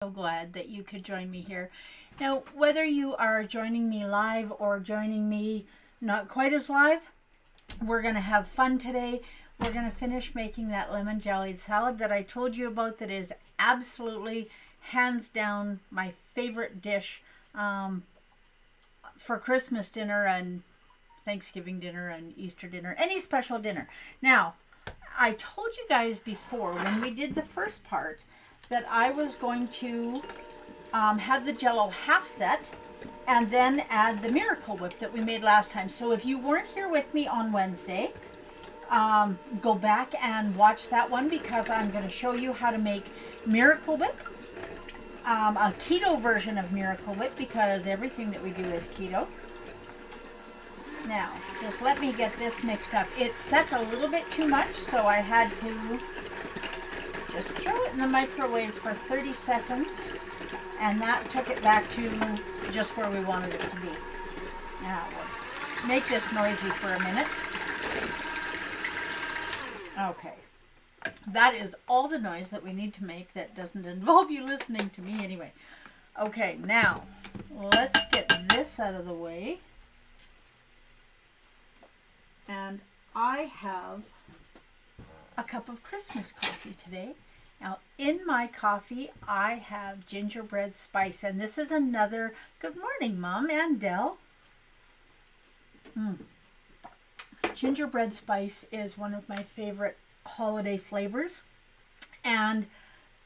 So glad that you could join me here. Now, whether you are joining me live or joining me not quite as live, we're going to have fun today. We're going to finish making that lemon jellied salad that I told you about that is absolutely, hands down, my favorite dish for Christmas dinner and Thanksgiving dinner and Easter dinner, any special dinner. Now, I told you guys before when we did the first part that I was going to have the Jello half set and then add the Miracle Whip that we made last time. So if you weren't here with me on Wednesday, go back and watch that one because I'm going to show you how to make Miracle Whip, a keto version of Miracle Whip because everything that we do is keto. Now, just let me get this mixed up. It's set a little bit too much, so I had to just throw it in the microwave for 30 seconds, and that took it back to just where we wanted it to be. Now, we'll make this noisy for a minute. Okay. That is all the noise that we need to make that doesn't involve you listening to me anyway. Okay, now, let's get this out of the way. And I have a cup of Christmas coffee today. Now, in my coffee, I have gingerbread spice. And this is another, good morning, Mom and Dell. Gingerbread spice is one of my favorite holiday flavors. And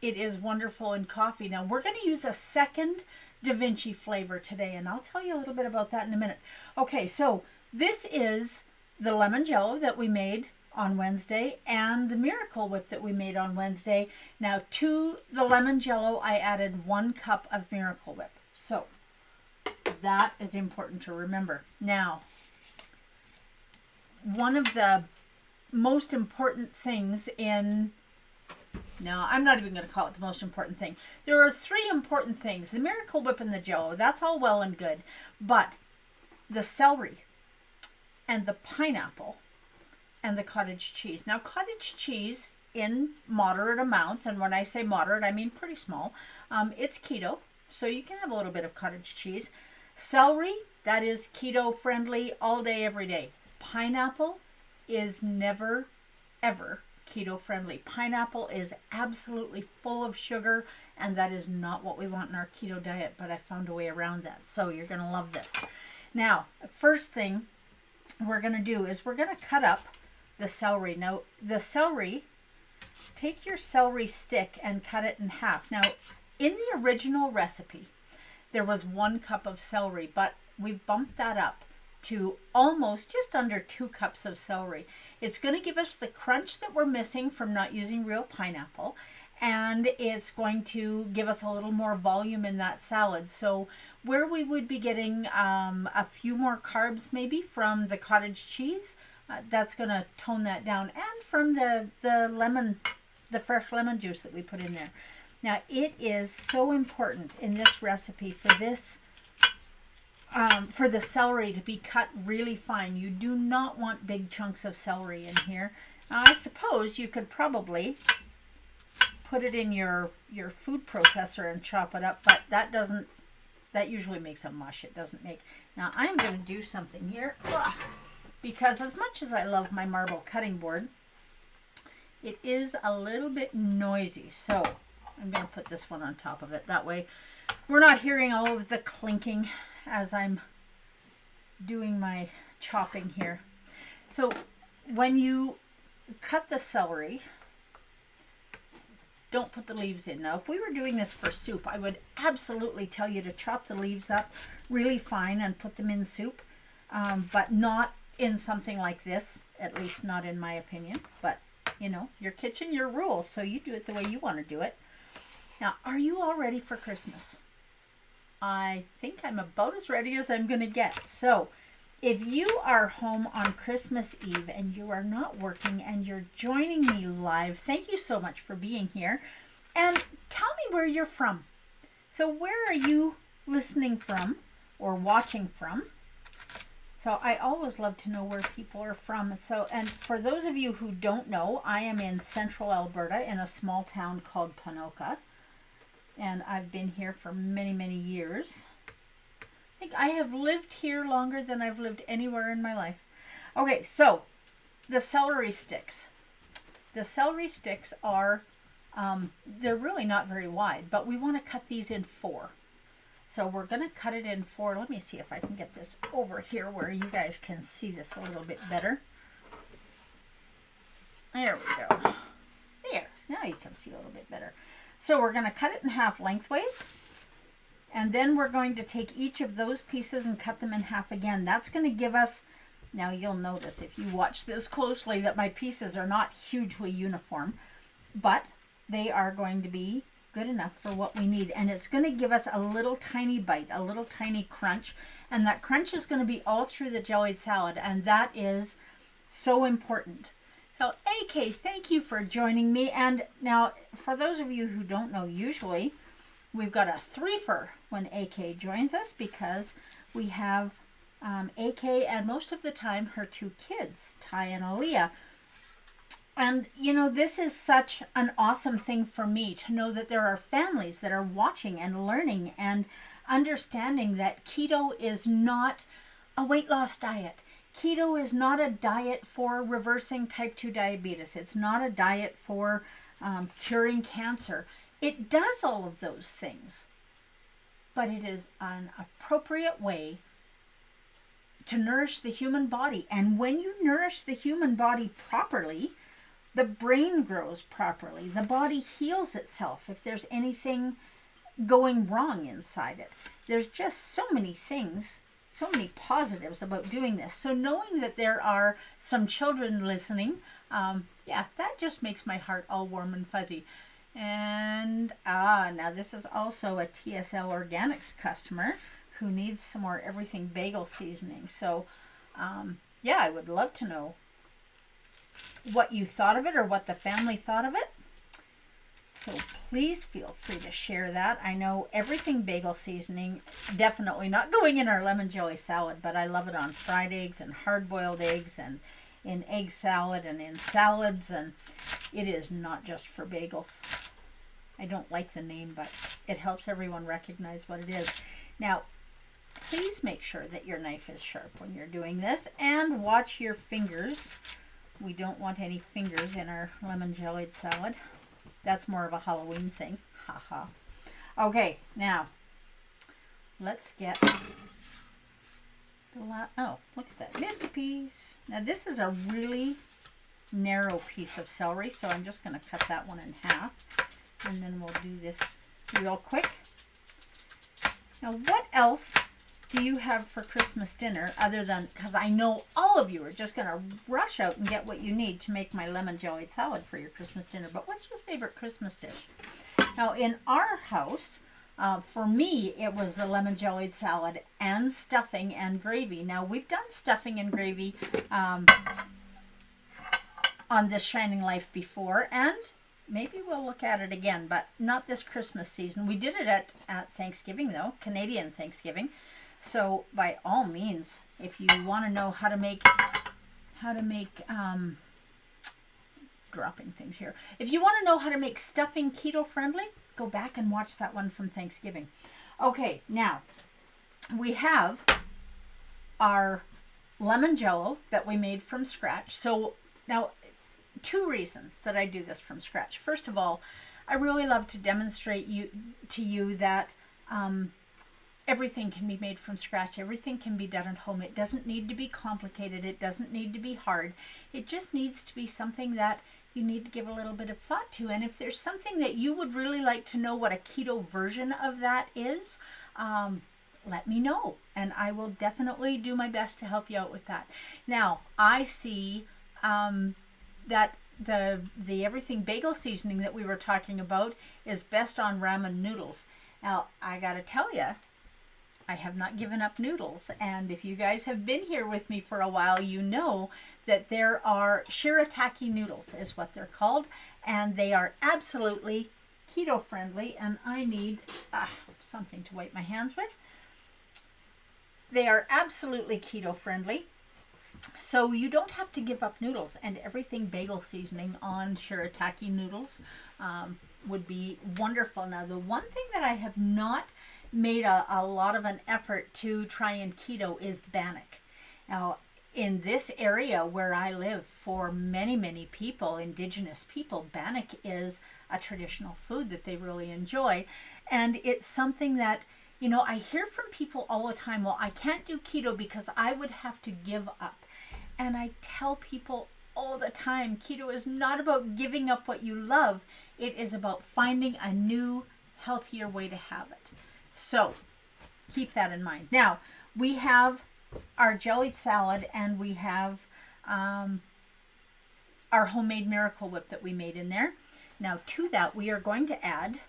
it is wonderful in coffee. Now, we're going to use a second Da Vinci flavor today. And I'll tell you a little bit about that in a minute. Okay, so this is the lemon jello that we made on Wednesday and the Miracle Whip that we made on Wednesday. Now to the lemon jello, I added 1 cup of Miracle Whip. So that is important to remember. Now, one of the most important things I'm not even going to call it the most important thing. There are 3 important things. The Miracle Whip and the jello, that's all well and good. But the celery and the pineapple and the cottage cheese. Now, cottage cheese in moderate amounts, and when I say moderate, I mean pretty small. It's keto, so you can have a little bit of cottage cheese. Celery, that is keto friendly all day, every day. Pineapple is never, ever keto friendly. Pineapple is absolutely full of sugar, and that is not what we want in our keto diet, but I found a way around that. So you're going to love this. Now, first thing we're going to do is we're going to cut up the celery. Now, the celery, take your celery stick and cut it in half. Now, in the original recipe, there was 1 cup of celery, but we've bumped that up to almost just under 2 cups of celery. It's going to give us the crunch that we're missing from not using real pineapple, and it's going to give us a little more volume in that salad. So where we would be getting a few more carbs maybe from the cottage cheese, that's going to tone that down, and from the fresh lemon juice that we put in there. Now, it is so important in this recipe for this for the celery to be cut really fine. You do not want big chunks of celery in here. Now, I suppose you could probably put it in your food processor and chop it up, but that usually makes a mush. It doesn't make. Now, I'm going to do something here. Because as much as I love my marble cutting board, it is a little bit noisy. So I'm going to put this one on top of it. That way we're not hearing all of the clinking as I'm doing my chopping here. So when you cut the celery, don't put the leaves in. Now, if we were doing this for soup, I would absolutely tell you to chop the leaves up really fine and put them in soup, but not in something like this, at least not in my opinion. But, your kitchen, your rules, so you do it the way you want to do it. Now, are you all ready for Christmas? I think I'm about as ready as I'm going to get. So, if you are home on Christmas Eve and you are not working and you're joining me live, thank you so much for being here. And tell me where you're from. So where are you listening from or watching from? So I always love to know where people are from. So, and for those of you who don't know, I am in central Alberta in a small town called Ponoka. and I've been here for many, many years. I think I have lived here longer than I've lived anywhere in my life. Okay, so the celery sticks. The celery sticks are, they're really not very wide, but we want to cut these in 4. So we're going to cut it in 4. Let me see if I can get this over here where you guys can see this a little bit better. There we go. There. Now you can see a little bit better. So we're going to cut it in half lengthways. And then we're going to take each of those pieces and cut them in half again. That's going to give us, now you'll notice if you watch this closely that my pieces are not hugely uniform, but they are going to be good enough for what we need. And it's going to give us a little tiny bite, a little tiny crunch. And that crunch is going to be all through the jellied salad. And that is so important. So AK, thank you for joining me. And now for those of you who don't know, usually we've got a threefer when AK joins us because we have AK and most of the time her 2 kids, Ty and Aaliyah. And, you know, this is such an awesome thing for me to know that there are families that are watching and learning and understanding that keto is not a weight loss diet. Keto is not a diet for reversing type 2 diabetes. It's not a diet for curing cancer. It does all of those things, but it is an appropriate way to nourish the human body. And when you nourish the human body properly, the brain grows properly. The body heals itself if there's anything going wrong inside it. There's just so many things, so many positives about doing this. So knowing that there are some children listening, yeah, that just makes my heart all warm and fuzzy. And now this is also a TSL Organics customer who needs some more everything bagel seasoning. So yeah, I would love to know what you thought of it or what the family thought of it. So please feel free to share that. I know everything bagel seasoning, definitely not going in our lemon jelly salad, but I love it on fried eggs and hard-boiled eggs and in egg salad and in salads, and it is not just for bagels. I don't like the name, but it helps everyone recognize what it is. Now, please make sure that your knife is sharp when you're doing this, and watch your fingers. We don't want any fingers in our lemon jellied salad. That's more of a Halloween thing. Haha. Okay, now let's get oh, look at that. Missed a piece. Now this is a really narrow piece of celery, so I'm just going to cut that one in half. And then we'll do this real quick. Now what else do you have for Christmas dinner other than, because I know all of you are just going to rush out and get what you need to make my lemon jellied salad for your Christmas dinner. But what's your favorite Christmas dish? Now in our house, for me, it was the lemon jellied salad and stuffing and gravy. Now we've done stuffing and gravy on this Shining Life before, and maybe we'll look at it again, but not this Christmas season. We did it at Thanksgiving though, Canadian Thanksgiving. So by all means, if you want to know how to make dropping things here. If you want to know how to make stuffing keto friendly, go back and watch that one from Thanksgiving. Okay, now we have our lemon jello that we made from scratch. So now 2 reasons that I do this from scratch. First of all, I really love to demonstrate to you that everything can be made from scratch. Everything can be done at home. It doesn't need to be complicated. It doesn't need to be hard. It just needs to be something that you need to give a little bit of thought to. And if there's something that you would really like to know what a keto version of that is, let me know. And I will definitely do my best to help you out with that. Now, I see that the everything bagel seasoning that we were talking about is best on ramen noodles. Now, I got to tell you, I have not given up noodles, and if you guys have been here with me for a while, you know that there are Shirataki noodles is what they're called, and they are absolutely keto friendly, and I need something to wipe my hands with. They are absolutely keto friendly, so you don't have to give up noodles, and everything bagel seasoning on Shirataki noodles. would be wonderful. Now, the one thing that I have not made a lot of an effort to try in keto is bannock. Now, in this area where I live, for many, many people, indigenous people, bannock is a traditional food that they really enjoy. And it's something that, you know, I hear from people all the time, well, I can't do keto because I would have to give up. And I tell people all the time, keto is not about giving up what you love. It is about finding a new, healthier way to have it. So keep that in mind. Now, we have our jellied salad, and we have our homemade Miracle Whip that we made in there. Now, to that, we are going to add,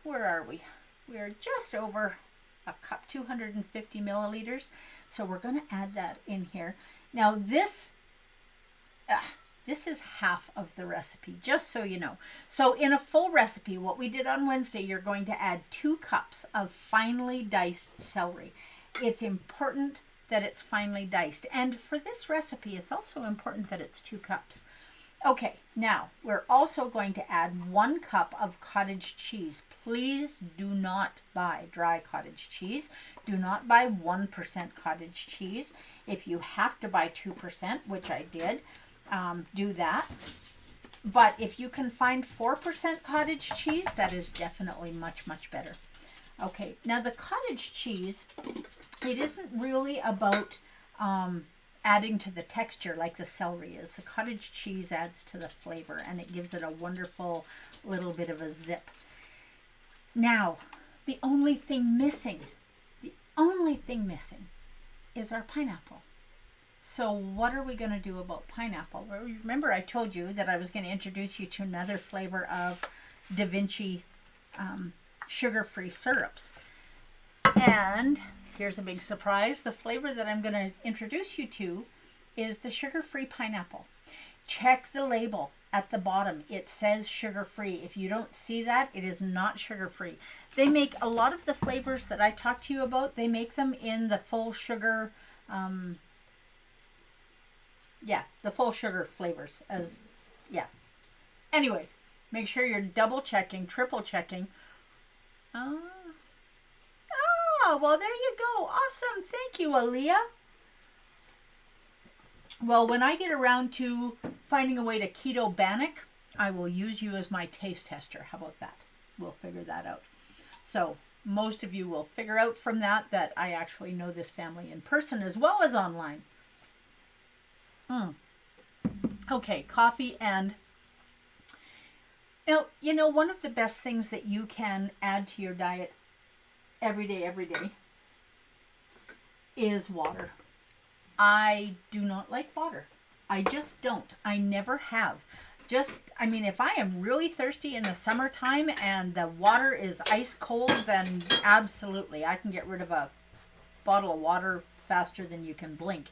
where are we? We are just over a cup, 250 milliliters. So we're going to add that in here. Now, this is half of the recipe, just so you know. So in a full recipe, what we did on Wednesday, you're going to add 2 cups of finely diced celery. It's important that it's finely diced. And for this recipe, it's also important that it's 2 cups. Okay, now we're also going to add 1 cup of cottage cheese. Please do not buy dry cottage cheese. Do not buy 1% cottage cheese. If you have to buy 2%, which I did, do that. But if you can find 4% cottage cheese, that is definitely much, much better. Okay, now the cottage cheese, it isn't really about adding to the texture like the celery is. The cottage cheese adds to the flavor, and it gives it a wonderful little bit of a zip. Now, the only thing missing is our pineapple. So what are we going to do about pineapple? Well, remember I told you that I was going to introduce you to another flavor of Da Vinci sugar-free syrups. And here's a big surprise. The flavor that I'm going to introduce you to is the sugar-free pineapple. Check the label at the bottom. It says sugar-free. If you don't see that, it is not sugar-free. They make a lot of the flavors that I talked to you about. They make them in the full sugar, the full sugar flavors. Anyway, make sure you're double checking, triple checking. Well, there you go. Awesome. Thank you, Aaliyah. Well, when I get around to finding a way to keto bannock, I will use you as my taste tester. How about that? We'll figure that out. So most of you will figure out from that I actually know this family in person as well as online. Okay, coffee. And now, you know, one of the best things that you can add to your diet every day is water. I do not like water. I just don't. I never have. If I am really thirsty in the summertime and the water is ice cold, then absolutely, I can get rid of a bottle of water faster than you can blink.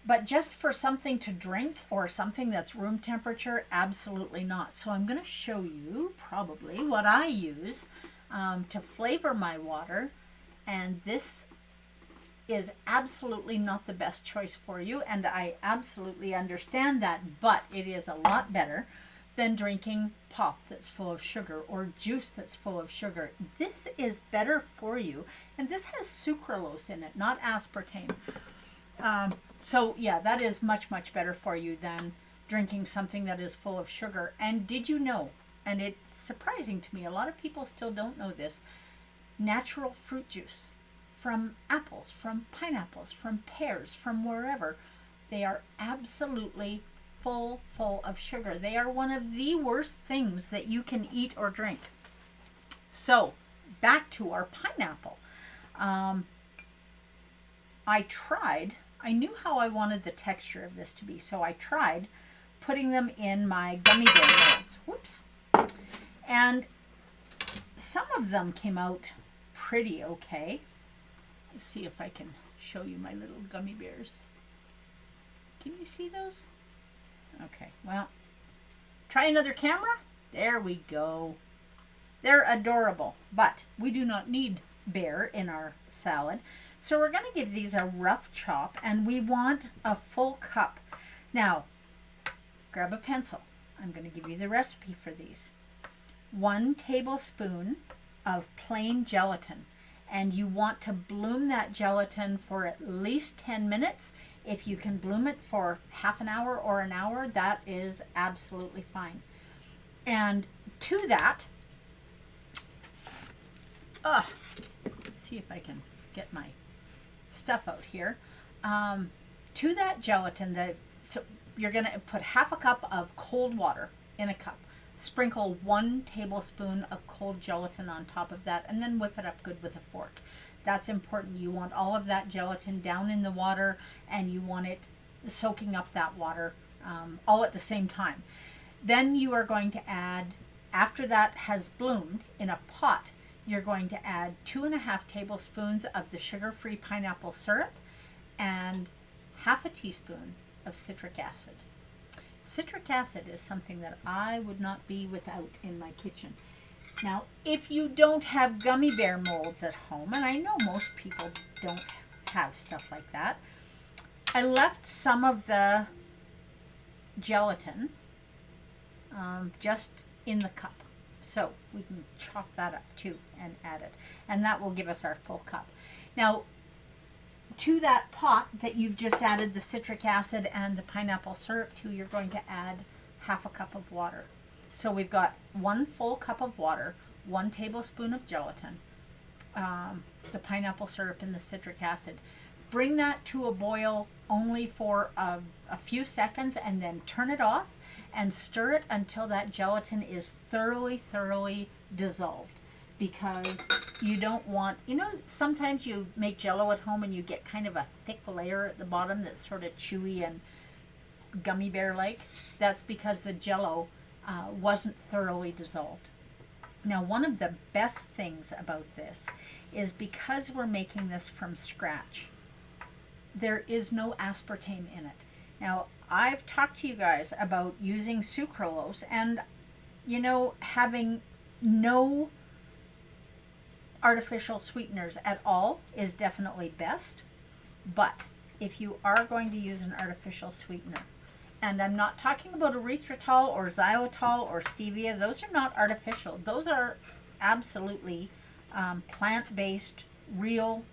But just for something to drink or something that's room temperature, absolutely not. So I'm going to show you probably what I use to flavor my water. And this is absolutely not the best choice for you, and I absolutely understand that, but it is a lot better than drinking pop that's full of sugar or juice that's full of sugar. This is better for you, and this has sucralose in it, not aspartame. So yeah, that is much, much better for you than drinking something that is full of sugar. And did you know, and it's surprising to me, a lot of people still don't know this, natural fruit juice from apples, from pineapples, from pears, from wherever, they are absolutely full of sugar. They are one of the worst things that you can eat or drink. So back to our pineapple. I knew how I wanted the texture of this to be, so I tried putting them in my gummy bear molds. Whoops. And some of them came out pretty okay. Let's see if I can show you my little gummy bears. Can you see those? Okay, well, try another camera. There we go. They're adorable, but we do not need bear in our salad. So we're going to give these a rough chop, and we want a full cup. Now, grab a pencil. I'm going to give you the recipe for these. 1 tablespoon of plain gelatin. And you want to bloom that gelatin for at least 10 minutes. If you can bloom it for half an hour or an hour, that is absolutely fine. And to that, see if I can get my stuff out here. To that gelatin, so you're going to put half a cup of cold water in a cup. Sprinkle 1 tablespoon of cold gelatin on top of that, and then whip it up good with a fork. That's important. You want all of that gelatin down in the water, and you want it soaking up that water all at the same time. Then you are going to add, after that has bloomed in a pot, you're going to add 2.5 tablespoons of the sugar-free pineapple syrup and half a teaspoon of citric acid. Citric acid is something that I would not be without in my kitchen. Now, if you don't have gummy bear molds at home, and I know most people don't have stuff like that, I left some of the gelatin just in the cup. So we can chop that up too and add it. And that will give us our full cup. Now, to that pot that you've just added the citric acid and the pineapple syrup to, you're going to add half a cup of water. So we've got 1 full cup of water, 1 tablespoon of gelatin, the pineapple syrup and the citric acid. Bring that to a boil only for a few seconds, and then turn it off and stir it until that gelatin is thoroughly dissolved. Because you don't want, sometimes you make Jello at home and you get kind of a thick layer at the bottom that's sort of chewy and gummy bear-like. That's because the Jello wasn't thoroughly dissolved. Now, one of the best things about this is because we're making this from scratch, there is no aspartame in it. Now, I've talked to you guys about using sucralose and, having no artificial sweeteners at all is definitely best. But if you are going to use an artificial sweetener, and I'm not talking about erythritol or xylitol or stevia, those are not artificial. Those are absolutely plant-based, real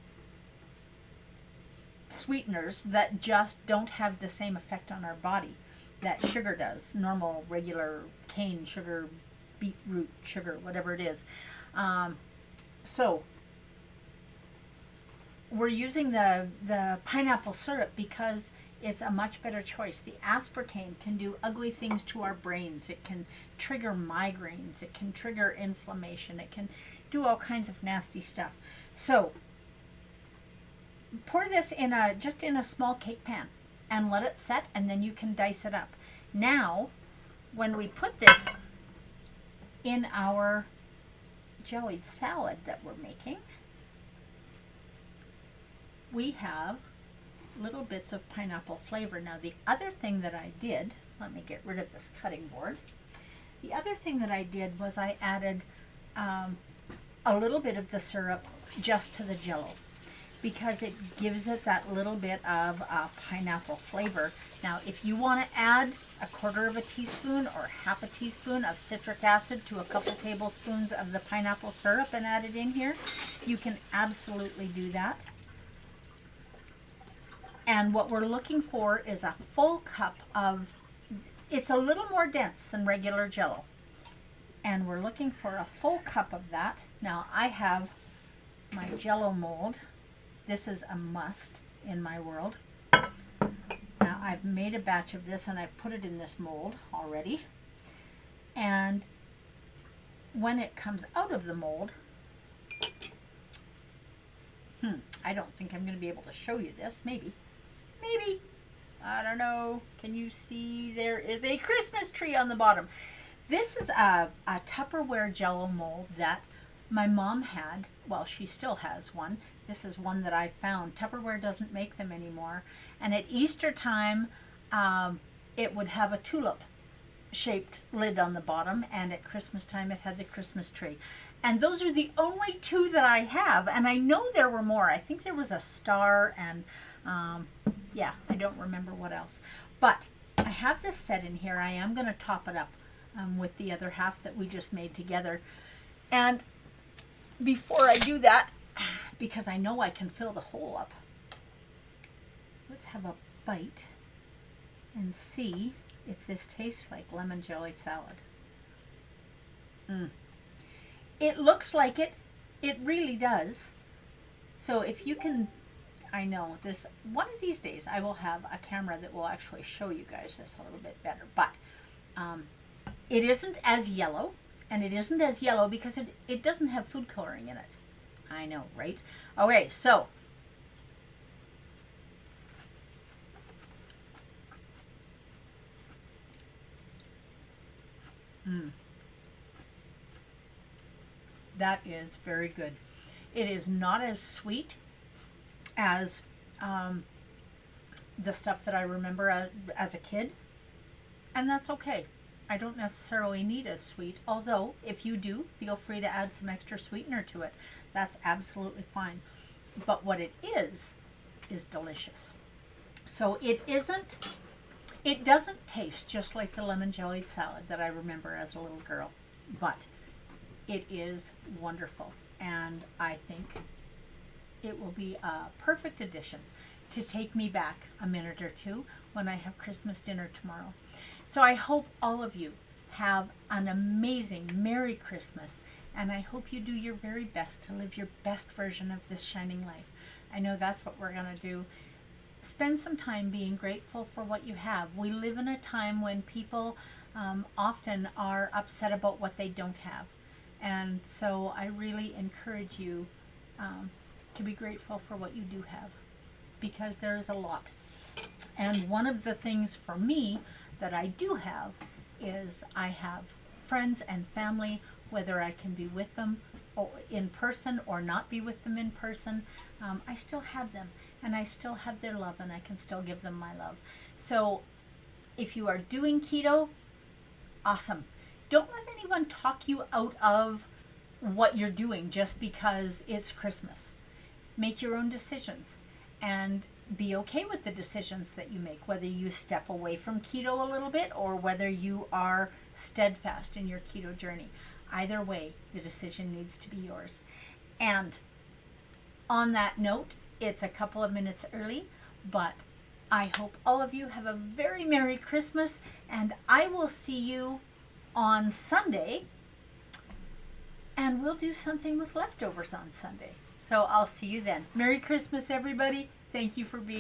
sweeteners that just don't have the same effect on our body that sugar does. Normal, regular cane sugar, beetroot sugar, whatever it is. So we're using the pineapple syrup because it's a much better choice. The aspartame can do ugly things to our brains. It can trigger migraines. It can trigger inflammation. It can do all kinds of nasty stuff. So pour this just in a small cake pan and let it set, and then you can dice it up. Now, when we put this in our jellied salad that we're making, we have little bits of pineapple flavor. Now, the other thing that I did, let me get rid of this cutting board. The other thing that I did was I added a little bit of the syrup just to the Jello, because it gives it that little bit of pineapple flavor. Now, if you want to add 1/4 teaspoon or half a teaspoon of citric acid to a couple tablespoons of the pineapple syrup and add it in here, you can absolutely do that. And what we're looking for is a full cup of, it's a little more dense than regular Jello. And we're looking for a full cup of that. Now, I have my Jello mold. This is a must in my world. Now, I've made a batch of this and I've put it in this mold already. And when it comes out of the mold, I don't think I'm going to be able to show you this. Maybe. I don't know. Can you see there is a Christmas tree on the bottom? This is a Tupperware Jello mold that my mom had. Well, she still has one. This is one that I found. Tupperware doesn't make them anymore. And at Easter time, it would have a tulip-shaped lid on the bottom. And at Christmas time, it had the Christmas tree. And those are the only 2 that I have. And I know there were more. I think there was a star and, yeah, I don't remember what else. But I have this set in here. I am going to top it up with the other half that we just made together. And before I do that, because I know I can fill the hole up, let's have a bite and see if this tastes like lemon jelly salad. It looks like it. It really does. So if you can, I know this, one of these days I will have a camera that will actually show you guys this a little bit better. But it isn't as yellow, and it isn't as yellow because it doesn't have food coloring in it. I know, right? Okay, so that is very good. It is not as sweet as the stuff that I remember as a kid, and that's okay. I don't necessarily need as sweet, although if you do, feel free to add some extra sweetener to it. That's absolutely fine. But what it is delicious. So it doesn't taste just like the lemon jellied salad that I remember as a little girl, but it is wonderful, and I think it will be a perfect addition to take me back a minute or two when I have Christmas dinner tomorrow. So I hope all of you have an amazing Merry Christmas, and I hope you do your very best to live your best version of this shining life. I know that's what we're going to do. Spend some time being grateful for what you have. We live in a time when people often are upset about what they don't have. And so I really encourage you to be grateful for what you do have, because there is a lot. And one of the things for me that I do have is I have friends and family, whether I can be with them or in person or not be with them in person. I still have them, and I still have their love, and I can still give them my love. So if you are doing keto, awesome. Don't let anyone talk you out of what you're doing just because it's Christmas. Make your own decisions and be okay with the decisions that you make, whether you step away from keto a little bit or whether you are steadfast in your keto journey. Either way, the decision needs to be yours. And on that note, it's a couple of minutes early, but I hope all of you have a very Merry Christmas, and I will see you on Sunday, and we'll do something with leftovers on Sunday. So I'll see you then. Merry Christmas, everybody. Thank you for being